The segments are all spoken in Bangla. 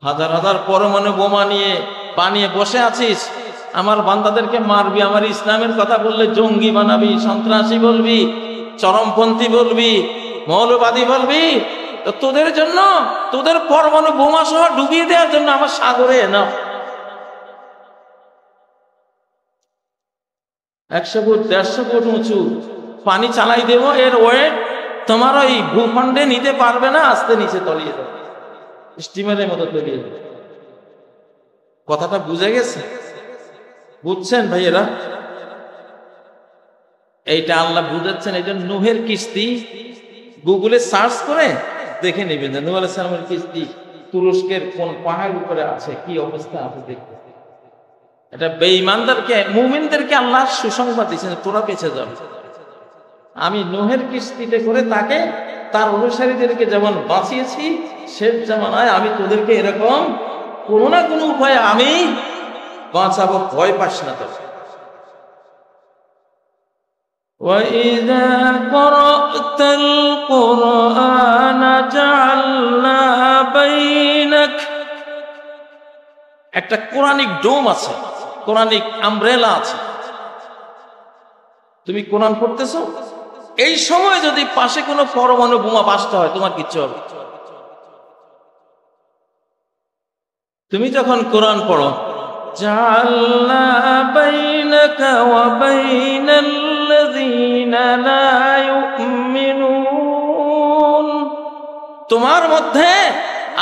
হাজার হাজার পরমাণু বোমা নিয়ে বানিয়ে বসে আছিস, আমার বান্দাদেরকে মারবি, আমার ইসলামের কথা বললে জঙ্গি বানাবি, সন্ত্রাসী বলবি, চরমপন্থী বলবি, মৌলবাদী বলবি। তো তোদের জন্য, তোদের পরমাণু বোমা সহ ডুবিয়ে দেওয়ার জন্য আমার সাগরে না 100 ফুট 150 ফুট উঁচু পানি চালাই দেব, এর ওয়েট তোমার ওই ভূখণ্ডে নিতে পারবে না, আস্তে নিচে তলিয়ে দেবে, স্টিমারের মতো তলিয়ে দেবে। কথাটা বুঝে গেছে? বুঝছেন ভাইয়েরা? এইটা আল্লাহ বুঝাচ্ছেন। এই জন্য নূহের কিস্তি গুগলে সার্চ করে দেখে নেবেন যে নূহ আলাইহিস সালামের কিস্তি তুরস্কের কোন পাহাড়ের উপরে আছে, কি অবস্থা আছে দেখতে। এটা বেঈমানদেরকে, মুমিনদেরকে আল্লাহ সুসংবাদ দিয়েছেন, তোরা বেঁচে যাবে। আমি নূহের কিস্তিতে করে তাকে, তার অনুসারীদেরকে যেমন বাঁচিয়েছি, শেষ জামানায় আমি তোদেরকে এরকম কোনো না কোনো উপায়ে আমি বাঁচাবো, ভয় পাস না তো। وَإِذَا قَرَأْتَ الْقُرْآنَ جَعَلْنَا بَيْنَكَ, একটা কোরআনিক ডোম আছে, কোরআনিক আমব্রেলা আছে। তুমি কোরআন পড়তেছো, এই সময় যদি পাশে কোনো পরমাণু বোমা বাস্ট হয়, তোমার কিচ্ছু হবে। তুমি যখন কোরআন পড়ো, জাআলনা বাইনাকা ওয়া বাইনাল্লাযীনা লা ইউমিনুন, তোমার মধ্যে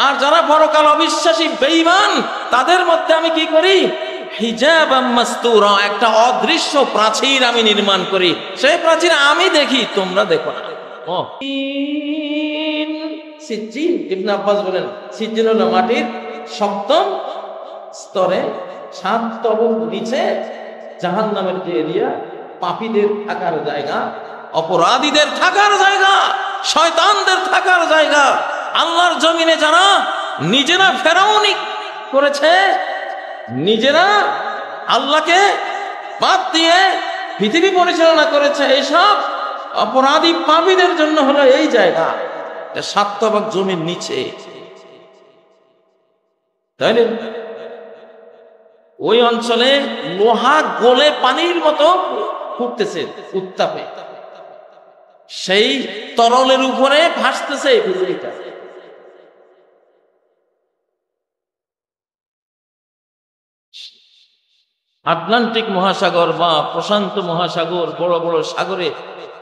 আর যারা পরকাল অবিশ্বাসী বেঈমান তাদের মধ্যে আমি কি করি, হিজাবাম মাসতুরা, একটা অদৃশ্য প্রাচীর আমি নির্মাণ করি। সেই প্রাচীর আমি দেখি, তোমরা দেখো না। সিজ্জিন, ইবনে আব্বাস বলেন সিজ্জিন হলো মাটির 7ম স্তরে, 7 তবক নিচে জাহান্নামের যে এরিয়া, পাপীদের থাকার জায়গা, অপরাধীদের থাকার জায়গা, শয়তানদের থাকার জায়গা। আল্লাহর জমিনে যারা নিজেরা ফেরাউনি করেছে, নিজেরা আল্লাহকে বাদ দিয়ে পৃথিবী পরিচালনা করেছে, এইসব অপরাধী পাপীদের জন্য হলো এই জায়গা, 7 তবক জমির নিচে। তাইলে ওই অঞ্চলে লোহা গলে পানির মতো ফুটতেছে উত্তাপে, সেই তরলের উপরে ভাসতেছে পৃথিবীটা। আটলান্টিক মহাসাগর বা প্রশান্ত মহাসাগর, বড় বড় সাগরে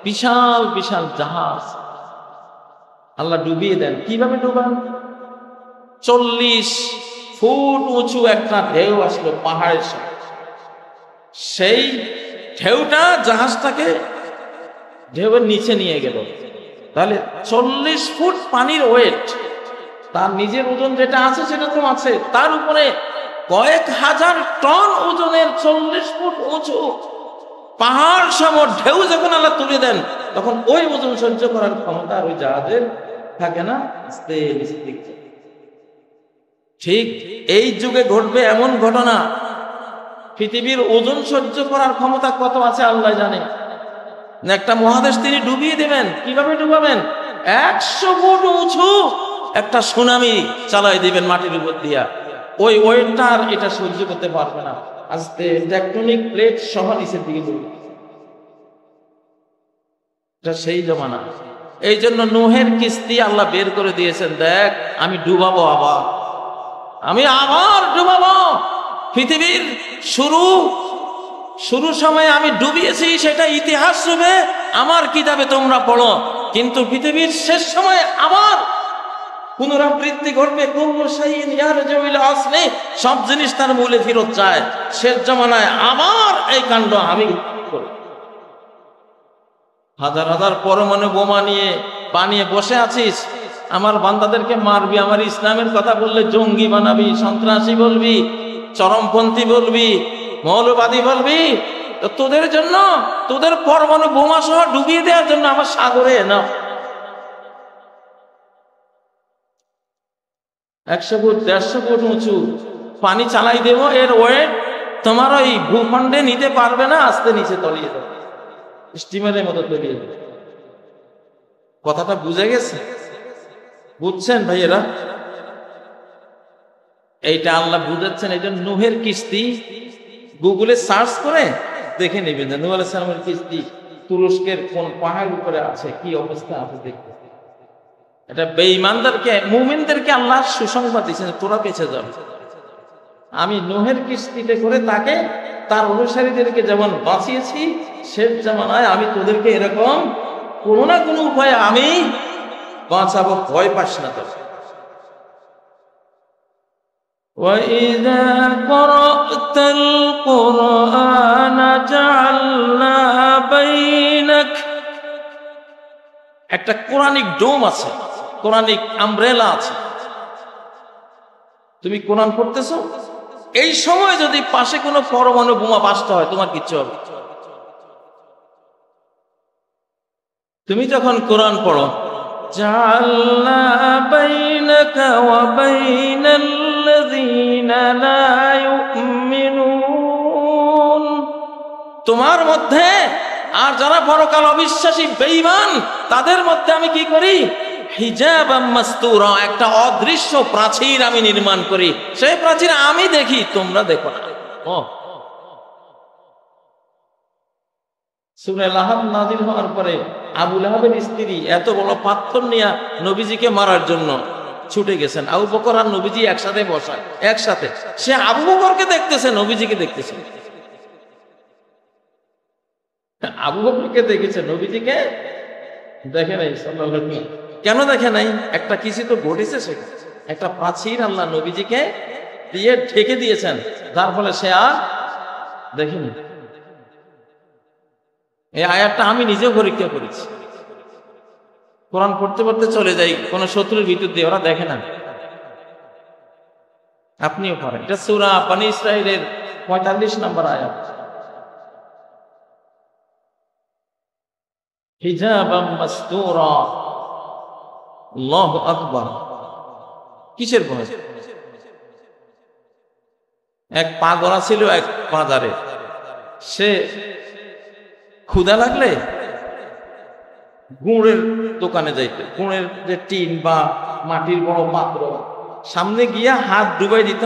বিশাল বিশাল জাহাজ আল্লাহ ডুবিয়ে দেন। কিভাবে ডুবান? 40 ফুট উঁচু একটা ঢেউ আসলো পাহাড়ের সাথে, সেই ঢেউটা জাহাজটাকে ঢেউয়ের নিচে নিয়ে গেল। তাহলে 40 ফুট পানির ওয়েট, তার নিজের ওজন যেটা আছে সেটা তো আছে, তার উপরে কয়েক হাজার টন ওজনের 40 ফুট উঁচু পাহাড় সম ঢেউ যখন আল্লাহ তুলে দেন, তখন ওই ওজন সহ্য করার ক্ষমতা ওই জাহাজের থাকে না। ঠিক এই যুগে ঘটবে এমন ঘটনা, পৃথিবীর ওজন সহ্য করার ক্ষমতা কত আছে আল্লাহ জানে। একটা মহাদেশ তিনি ডুবিয়ে দেবেন। কিভাবে ডুবাবেন? 100 ফুট উঁচু একটা সুনামি চালাই দিবেন মাটির উপর দিয়া, ওই ওয়েটটা আর এটা সহ্য করতে পারবে না, আস্তে টেকটনিক প্লেট সহ নিচের দিকে ডুবে। এটা সেই জমানা। এই জন্য নূহের কিস্তি আল্লাহ বের করে দিয়েছেন, দেখ আমি ডুবাবো, আবার আমি আবার ডুবাবো। পৃথিবীর শুরু সময়ে আমি ডুবিয়েছি, সেটা ইতিহাস রূপে আমার কিতাবে তোমরা পড়ো, কিন্তু পৃথিবীর শেষ সময়ে আবার পুনরাবৃত্তি ঘটবে। সব জিনিস তার মূলে ফিরত যায়। শেষ জামানায় আবার এই কাণ্ড আমি করব। হাজার হাজার পরমাণু বোমা নিয়ে বানিয়ে বসে আছিস, আমার বান্দাদেরকে মারবি, আমার ইসলামের কথা বললে জঙ্গি বানাবি, সন্ত্রাসী বলবি, চরমপন্থী বলবি, মৌলবাদী বলবি। তো তোদের জন্য, তোদের পরমাণু বোমা সহ ডুবিয়ে দেওয়ার জন্য আমার সাগরে না 100 ফুট 150 ফুট উঁচু পানি চালাই দেব, এর ওয়েট তোমার ওই ভূখণ্ডে নিতে পারবে না, আস্তে নিচে তলিয়ে দেবে, স্টিমারের মতো তলিয়ে দেবে। কথাটা বুঝে গেছে? বুঝছেন ভাইয়েরা? এইটা আল্লাহ বুঝাচ্ছেন। এই জন্য নূহের কিস্তি গুগলে সার্চ করে দেখে নেবেন যে নূহ আলাইহিস সালামের কিস্তি তুরস্কের কোন পাহাড়ের উপরে আছে, কি অবস্থা আছে দেখতে। এটা বেঈমানদেরকে, মুমিনদেরকে আল্লাহ সুসংবাদ দিয়েছেন, তোরা বেঁচে যাবে। আমি নূহের কিস্তিতে করে তাকে তার অনুসারীদেরকে যেমন বাঁচিয়েছি, শেষ জামানায় আমি তোদেরকে এরকম কোনো না কোনো উপায়ে আমি বাঁচাবো, ভয় পাস না তো। وَإِذَا قَرَأْتَ الْقُرْآنَ جَعَلْنَا بَيْنَكَ, একটা কোরআনিক ডোম আছে, কোরআনিক আমব্রেলা আছে। তুমি কোরআন পড়তেছো, এই সময় যদি পাশে কোনো পরমাণু বোমা বাস্ট হয়, তোমার কিচ্ছু হবে। তুমি যখন কোরআন পড়ো, জাআলনা বাইনাকা ওয়া বাইনাল্লাযীনা লা ইউমিনুন, তোমার মধ্যে আর যারা পরকাল অবিশ্বাসী বেঈমান তাদের মধ্যে আমি কি করি, হিজাবাম মাসতুরা, একটা অদৃশ্য প্রাচীর আমি নির্মাণ করি। সেই প্রাচীর আমি দেখি, তোমরা দেখো না। সূরা লাহাব নাযিল হওয়ার পরে আবু লাহাবের স্ত্রী এত বড় পাথর নিয়ে নবীজিকে মারার জন্য ছুটে গেছেন। আবু বকর আর নবীজি একসাথে বসা, একসাথে। সে আবু বকরকে দেখতেছে, নবীজিকে দেখতেছে। আবু বকরকে দেখেছে, নবীজিকে দেখে নাই সাল্লাল্লাহু আলাইহি ওয়াসাল্লাম। কেন দেখে নাই? একটা কিছু তো ঘটেছে, সেখানে একটা প্রাচীর আল্লাহ নবীজিকে দিয়ে ঢেকে দিয়েছেন, যার ফলে সে আর দেখেনি। এই আয়াতটা আমি নিজেও পরীক্ষা করেছি। কোরআন পড়তে পড়তে চলে যাই কোন শত্রুর ভিতর দিয়ে, ওরা দেখে না। আপনিও পড়েন, এটা সূরা বনী ইসরাঈলের 45 নম্বর আয়াত। হিজাবাম মাসতুরা, আল্লাহু আকবার। কিসের ভয়? এক পাগলা ছিল এক বাজারে, সে ক্ষুধা লাগলে গুড়ের দোকানে যাইতে, গুড়ের যে টিন বা মাটির বড় পাত্র, সামনে গিয়া হাত ডুবাই দিত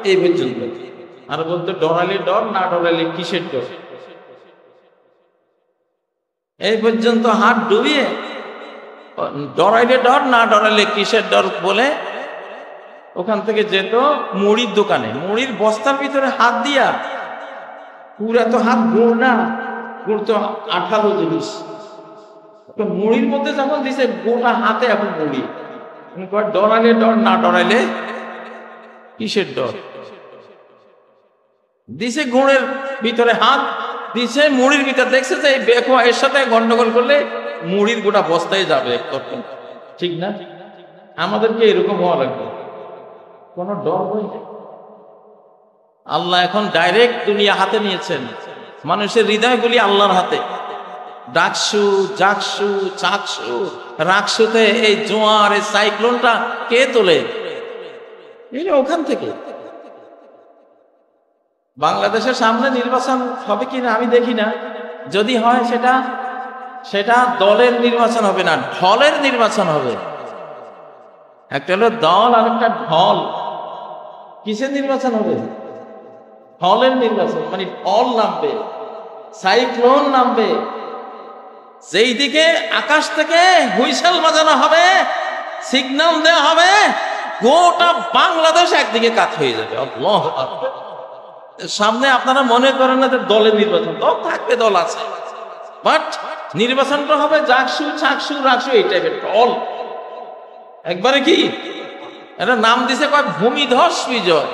এই পর্যন্ত, আর বলতো ডরালে ডর, না ডরালে কিসের ডর। এই পর্যন্ত হাত ডুবিয়ে ডরাইলে ডর, না ডরাইলে কিসের ডর বলে ওখান থেকে যেত মুড়ির দোকানে, মুড়ির বস্তার ভিতরে হাত দিয়া, পুরা তো হাত গুড় না, গুড় তো আঠালো জিনিস, মুড়ির মধ্যে যখন দিছে গোটা হাতে এখন মুড়ি, ডরাইলে ডর, না ডরাইলে কিসের ডর। দিছে গুড়ের ভিতরে হাত দিছে, মুড়ির ভিতরে দেখছে যে এর সাথে গন্ডগোল করলে মুড়ির গোটা বস্তায় যাবে, ঠিক না? আমাদেরকে এরকম হওয়া লাগবে, কোন ডর বই নেই। আল্লাহ এখন ডাইরেক্ট দুনিয়া হাতে নিয়েছেন, মানুষের হৃদয়গুলি আল্লাহর হাতে। ডাকসু, জাকসু, চাকসু, রাকসুতে এই জোয়ার, এই সাইক্লোনটা কে তোলে? ওখান থেকে। বাংলাদেশের সামনে নির্বাচন হবে কিনা আমি দেখি না, যদি হয় সেটা দলের নির্বাচন হবে না, ঢলের নির্বাচন হবে। একটা হলো দল আর একটা ঢল। কিসের নির্বাচন হবে? ঢলের নির্বাচন, মানে ঢল নামবে, সাইক্লোন নামবে, যেই দিকে আকাশ থেকে হুইসেল বাজানো হবে, সিগন্যাল দেওয়া হবে, গোটা বাংলাদেশ একদিকে কাত হয়ে যাবে। আল্লাহু আকবার। সামনে আপনারা মনে করেন না যে দলের নির্বাচন, দল থাকবে, দল আছে, বাট নির্বাচনটা হবে জাকসু, ছাকসু, রাকসু, এই টাইপের ঢল। একবারে কি এটা নাম দিছে কয় ভূমিধস বিজয়।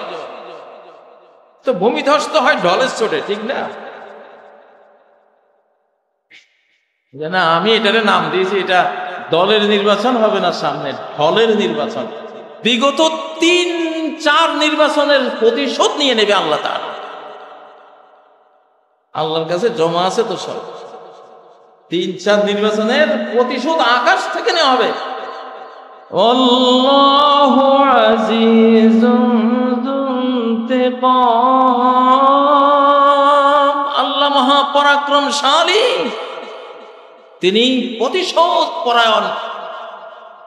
তো ভূমিধস তো হয় ঢলের চোটে, ঠিক না? না, আমি এটারে নাম দিয়েছি, এটা দলের নির্বাচন হবে না, সামনে ঢলের নির্বাচন। বিগত 3-4 নির্বাচনের প্রতিশোধ নিয়ে নেবে আল্লাহ তাআলা। আল্লাহর কাছে জমা আছে তো সব। 3-4 নির্বাচনের প্রতিশোধ আকাশ থেকে নেওয়া হবে। আল্লাহু আজিজুন যুনতিকাম, আল্লাহ মহাপরাক্রমশালী, তিনি প্রতিশোধ পরায়ণ।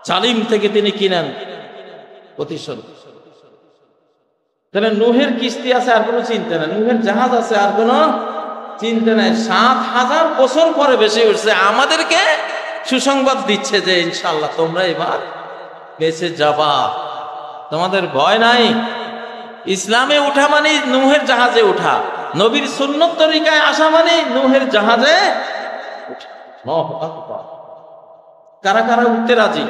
জালিম থেকে তিনি কি নেন? প্রতিশোধ। তাহলে নূহের কিস্তি আছে আর কোনো চিন্তা নাই, নূহের জাহাজ আছে আর কোনো চিন্তা নাই। 7,000 বছর পরে বেশি উঠছে, আমাদেরকে সুসংবাদ দিচ্ছে যে ইনশাআল্লাহ তোমরা এবার বেঁচে যাবা, তোমাদের ভয় নাই। ইসলামে উঠা মানে নূহের জাহাজে উঠা, নবীর সুন্নত তরিকায় আসা মানে নূহের জাহাজে উঠা। কারা কারা উঠতে রাজি?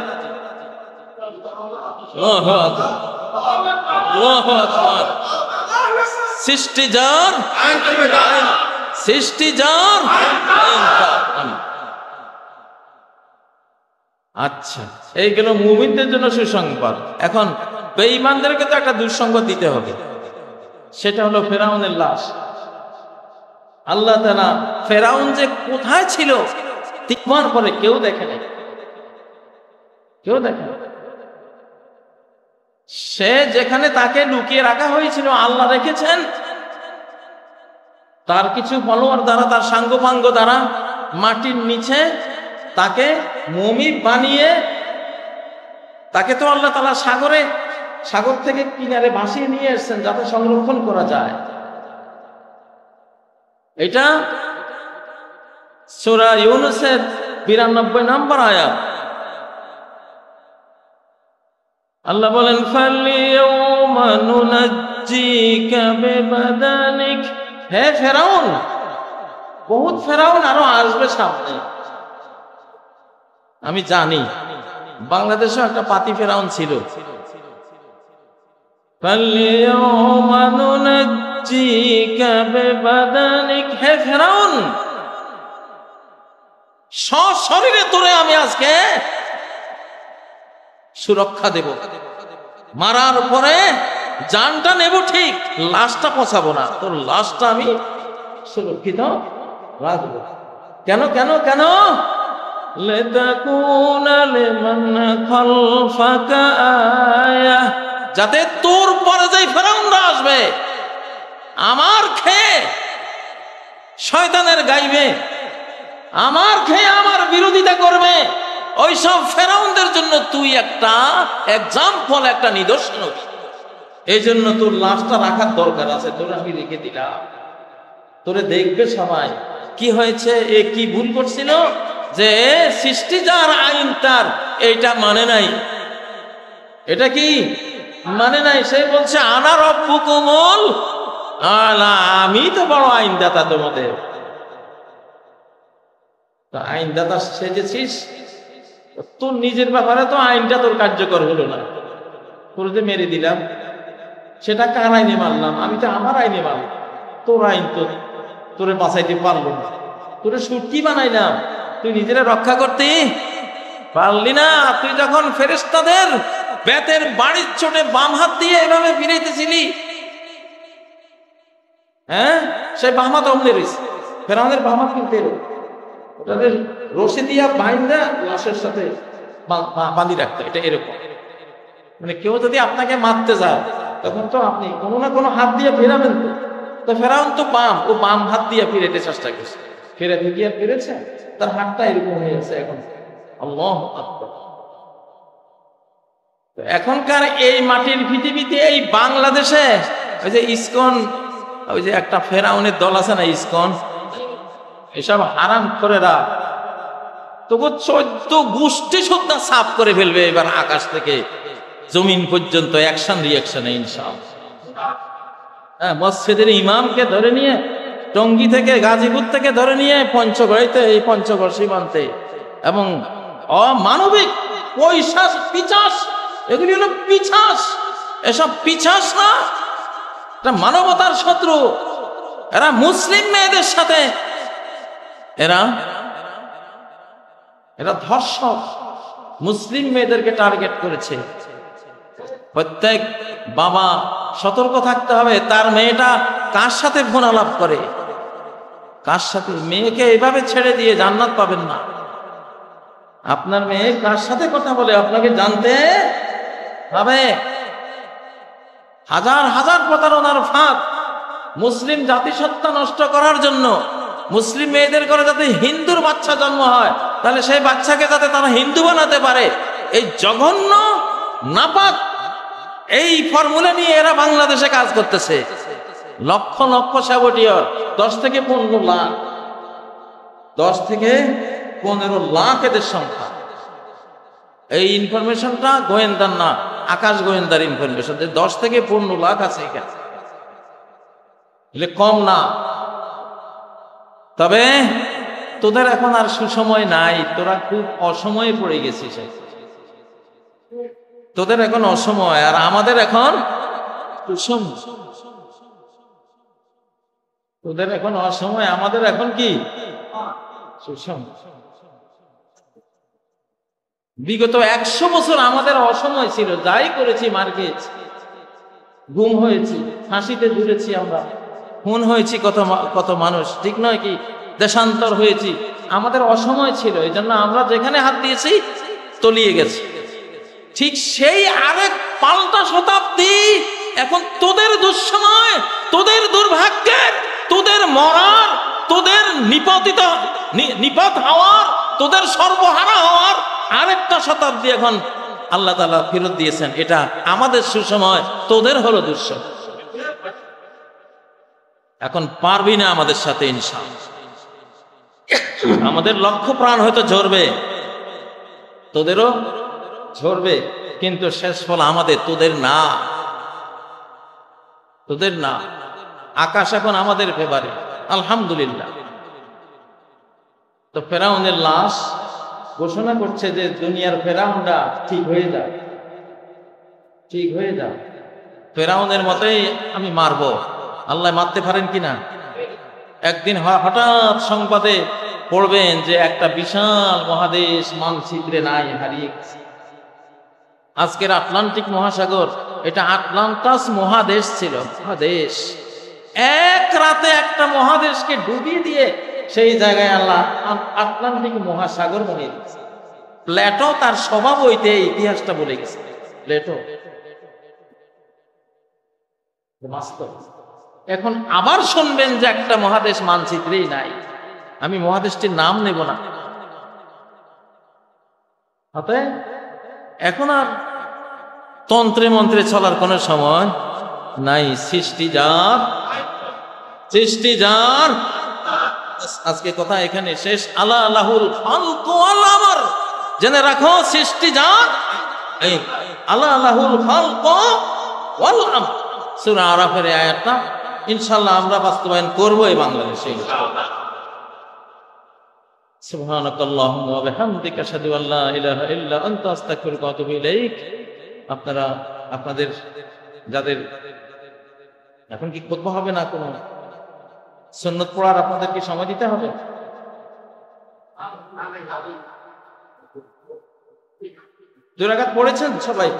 সৃষ্টিজান সৃষ্টিজান। আচ্ছা, এই গেল মুমিনদের জন্য সুসংবাদ। এখন বেঈমানদেরকে তো একটা দুঃসংবাদ দিতে হবে, সেটা হলো ফেরাউনের লাশ। আল্লাহ তাআলা ফেরাউন যে কোথায় ছিল 3 মাস পরে কেউ দেখে নাই, কেউ দেখে নাই। সে যেখানে তাকে লুকিয়ে রাখা হয়েছিল আল্লাহ রেখেছেন, তার কিছু ফলোয়ার দ্বারা, তার সাঙ্গপাঙ্গ দ্বারা মাটির নিচে তাকে মমি বানিয়ে, তাকে তো আল্লাহ তাআলা সাগর থেকে কিনারে ভাসিয়ে নিয়ে এসেছেন যাতে সংরক্ষণ করা যায়। এটা সূরা ইউনূসের 92 নম্বর আয়াত। আল্লাহ বলেন ফালিয়াউমা নুনাজ্জিকা বিবাদানিক। হে ফেরাউন, বহুত ফেরাউন আরো আসবে সামনে, আমি জানি। বাংলাদেশেও একটা পাতি ফেরাউন ছিল। ফালিয়াউমা নুনাজ্জিকা বিবাদানিক। হে ফেরাউন, সশরীরে তোরে আমি আজকে সুরক্ষা দেব, মারার পরে জানটা নেব ঠিক, লাশটা পচাবো না, তোর লাশটা আমি সুরক্ষিত রাখবো। কেন কেন কেন? লিতাকুনা লিমান খালফাকা আয়া, যাতে তোর পরে যেই ফেরাউনরা আসবে আমার খেয়ে শয়তানের গাইবে, আমার খেয়ে আমার বিরোধিতা করবে, ওই সব ফেরাউনদের জন্য তুই একটা এক্সাম্পল, একটা নিদর্শন। এই জন্য তোর লাশটা রাখার দরকার আছে, তোর আমি রেখে দিলাম, তোরে দেখবে সবাই কি হয়েছে, এ কি ভুল করছিল, যে সৃষ্টি যার আইন তার এইটা মানে নাই, এটা কি মানে নাই। সে বলছে আনা রব্বুকুমুল আলা, আমি তো বড় আইনদাতা তোমাদের। আইনদাতা সেজেছিস, তোর নিজের ব্যাপারে তো আইনটা তোর কার্যকর হলো না। তোর যে মেরে দিলাম সেটা কার আইনে মারলাম? আমি তো আমার আইনে মারলাম, তোর আইন তো তোরে বাঁচাইতে পারলো না। তোরে সুটকি বানাইলাম, তুই নিজেরা রক্ষা করতে পারলি না। তুই যখন ফেরেশতাদের বেতের বাড়ির চোটে বাম হাত দিয়ে এভাবে ফিরাইতেছিলি, হ্যাঁ, সেই বাম হাত অমনে রয়েছে। ফেরাউনের বাম হাত কিন্তু এলো, ওটাদের রশি দিয়া বাইন্দা লাশের সাথে বাঁধি রাখতো। এটা এরকম, মানে কেউ যদি আপনাকে মারতে যায় তখন তো আপনি কোনো না কোনো হাত দিয়ে ফেরাবেন। তো ফেরাউন তো ও বাম হাত দিয়ে ফিরেতে চেষ্টা করছে, ফিরে গিয়ে ফিরেছে, তার হাতটা এরকম হয়ে গেছে এখন। আল্লাহু আকবার। এখনকার এই মাটির পৃথিবীতে, এই বাংলাদেশে ওই যে ইসকন, ওই যে একটা ফেরাউনের দল আছে না ইসকন, এসব হারাম করেরা তবু 14 গোষ্ঠী সুদ্ধা সাফ করে ফেলবে এবার আকাশ থেকে জমিন পর্যন্ত, অ্যাকশন রিঅ্যাকশনে ইনশাআল্লাহ। হ্যাঁ, মসজিদের ইমামকে ধরে নিয়ে, টঙ্গী থেকে গাজীপুর থেকে ধরে নিয়ে পঞ্চগড়িতে, এই পঞ্চগড় সীমান্তে, এবং অমানবিক পৈশাচ পিচাস, এগুলি হলো পিছাস। এসব পিছাস না, এটা মানবতার শত্রু। এরা মুসলিম মেয়েদের সাথে এরা ধর্ষক, মুসলিম মেয়েদেরকে টার্গেট করেছে। প্রত্যেক বাবা সতর্ক থাকতে হবে, তার মেয়েটা কার সাথে ফোন আলাপ করে, কার সাথে। মেয়েকে এইভাবে ছেড়ে দিয়ে জান্নাত পাবেন না। আপনার মেয়ে কার সাথে কথা বলে আপনাকে জানতে হবে। হাজার হাজার প্রতারণার ফাঁদ মুসলিম জাতিসত্তা নষ্ট করার জন্য, মুসলিম মেয়েদের করে যাতে হিন্দুর বাচ্চা জন্ম হয়, তাহলে সেই বাচ্চাকে যাতে তারা হিন্দু বানাতে পারে, এই জঘন্য নাপাক এই ফর্মুলা নিয়ে এরা বাংলাদেশে কাজ করতেছে। লক্ষ লক্ষ সাবটিয়র, 10 থেকে 15 লাখ, 10 থেকে 15 লাখ এদের সংখ্যা। এই ইনফরমেশনটা গোয়েন্দার না, আকাশ গোয়েন্দার ইনফরমেশন, 10 থেকে 15 লাখ আছে এখানে, কম না। তবে তোদের এখন আর সুসময় নাই, তোরা খুব অসময়ে পড়ে গেছিস। তোদের এখন অসময়, আর আমাদের এখন সুসময়। তোদের এখন অসময়, আমাদের এখন কি সুসময়। বিগত 100 বছর আমাদের অসময় ছিল, যাই করেছি মার খেয়েছি, গুম হয়েছি, ফাঁসিতে ঝুলেছি আমরা, খুন হয়েছি কত মানুষ, ঠিক নয় কি? দেশান্তর হয়েছি, আমাদের অসময় ছিল, এই জন্য আমরা যেখানে হাত দিয়েছি তলিয়ে গেছি। ঠিক সেই আরেক পাল্টা শতাব্দী এখন তোদের দুঃসময়, তোদের দুর্ভাগ্যের, তোদের মরার, তোদের নিপাত হওয়ার, তোদের সর্বহারা হওয়ার আরেকটা শতাব্দী এখন আল্লাহ তাআলা ফেরত দিয়েছেন। এটা আমাদের সুসময়, তোদের হলো দুঃসময়। এখন পারবি না আমাদের সাথে ইনশাআল্লাহ। আমাদের লক্ষ্য প্রাণ হয়তো ঝরবে, তোদেরও ঝরবে, কিন্তু শেষ ফল আমাদের, তোদের না, তোদের না। আকাশ এখন আমাদের ফেভারে, আলহামদুলিল্লাহ। তো ফেরাউনের লাশ ঘোষণা করছে যে দুনিয়ার ফেরাউনরা ঠিক হয়ে যাও, ঠিক হয়ে যাও, ফেরাউনের মতোই আমি মারব। আল্লাহ মারতে পারেন কিনা? একদিন হঠাৎ সংবাদে পড়বেন যে একটা বিশাল মহাদেশ মানচিত্রে নাই, হারিয়ে গেছে। আজকের আটলান্টিক মহাসাগর, এটা আটলান্টাস মহাদেশ ছিল, মহাদেশ। এক রাতে একটা মহাদেশকে ডুবিয়ে দিয়ে সেই জায়গায় আল্লাহ আটলান্টিক মহাসাগর বানিয়ে দিয়েছে। প্লেটো তার স্বভাব হইতে ইতিহাসটা বলে গেছে। প্লেটো বাস্তব। এখন আবার শুনবেন যে একটা মহাদেশ মানচিত্রেই নাই। আমি মহাদেশটির নাম নেব না। অতএব এখন আর তন্ত্রে মন্ত্রে চলার কোনো সময় নাই। সৃষ্টি যার। আজকে কথা এখানে শেষ। আল্লাহুল খালকু ওয়াল আমর, জেনে রাখো সৃষ্টি যার, এই আল্লাহুল খালকু ওয়াল আমর। সূরা আরাফের এই আয়াতটা ইনশাআল্লাহ আমরা বাস্তবায়ন করব এই বাংলাদেশে ইনশাআল্লাহ। সুবহানাকাল্লাহুম্মা ওয়া বিহামদিকা আশহাদু আল্লা ইলাহা ইল্লা আনতা আস্তাগফিরুকা ওয়া আতুবু ইলাইক। আপনারা আপনাদের যাদের এখন কি খুতবা হবে না, কোনো সুন্নত পড়ার আপনাদের কি সময় দিতে হবে? 2 রাকাত পড়েছেন সবাই?